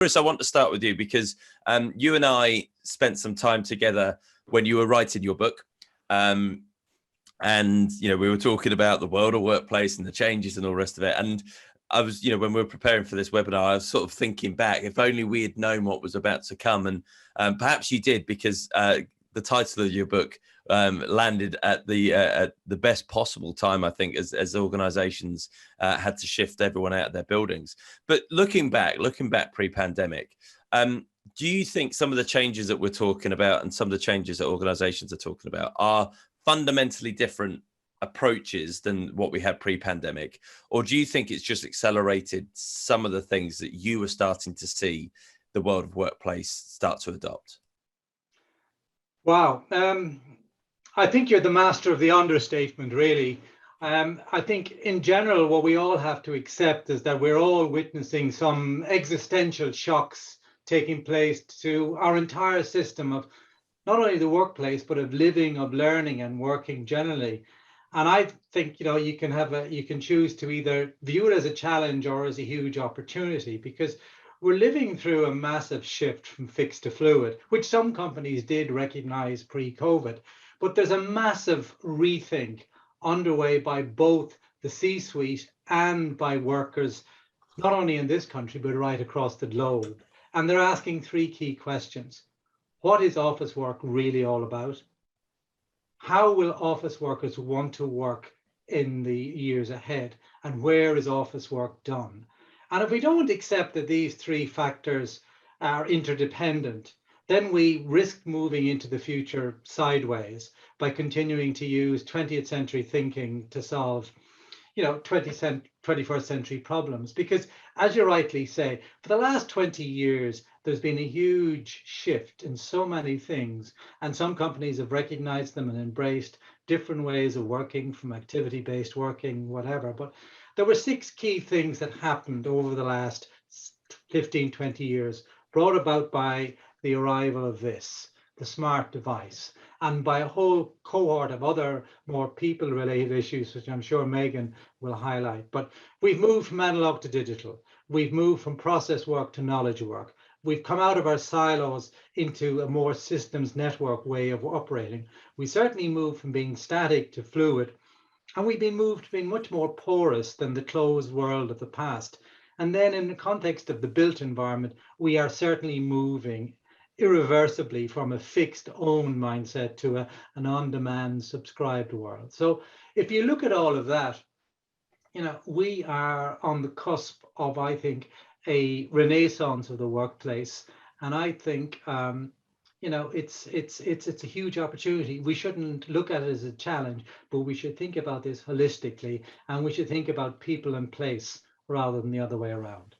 Chris, I want to start with you because you and I spent some time together when you were writing your book. And, you know, we were talking about the world of workplace and the changes and all the rest of it. And I was, you know, when we were preparing for this webinar, I was sort of thinking back, if only we had known what was about to come. And perhaps you did, because the title of your book landed at the best possible time, I think, as organizations had to shift everyone out of their buildings. But looking back pre-pandemic, do you think some of the changes that we're talking about and some of the changes that organizations are talking about are fundamentally different approaches than what we had pre-pandemic? Or do you think it's just accelerated some of the things that you were starting to see the world of workplace start to adopt? Wow. I think you're the master of the understatement, really. I think in general, what we all have to accept is that we're all witnessing some existential shocks taking place to our entire system of not only the workplace, but of living, of learning and working generally. And I think, you know, you can choose to either view it as a challenge or as a huge opportunity, because we're living through a massive shift from fixed to fluid, which some companies did recognize pre-COVID. But there's a massive rethink underway by both the C-suite and by workers, not only in this country, but right across the globe. And they're asking three key questions. What is office work really all about? How will office workers want to work in the years ahead? And where is office work done? And if we don't accept that these three factors are interdependent, then we risk moving into the future sideways by continuing to use 20th century thinking to solve, you know, 21st century problems. Because as you rightly say, for the last 20 years, there's been a huge shift in so many things, and some companies have recognized them and embraced different ways of working, from activity-based working, whatever. But there were 6 key things that happened over the last 15, 20 years, brought about by the arrival of this, the smart device, and by a whole cohort of other more people-related issues, which I'm sure Megan will highlight. But we've moved from analog to digital. We've moved from process work to knowledge work. We've come out of our silos into a more systems network way of operating. We certainly moved from being static to fluid, and we've been moved to being much more porous than the closed world of the past. And then in the context of the built environment, we are certainly moving irreversibly from a fixed own mindset to an on-demand subscribed world. So if you look at all of that, you know, we are on the cusp of, I think, a renaissance of the workplace. And I think, you know, it's a huge opportunity. We shouldn't look at it as a challenge, but we should think about this holistically, and we should think about people and place rather than the other way around.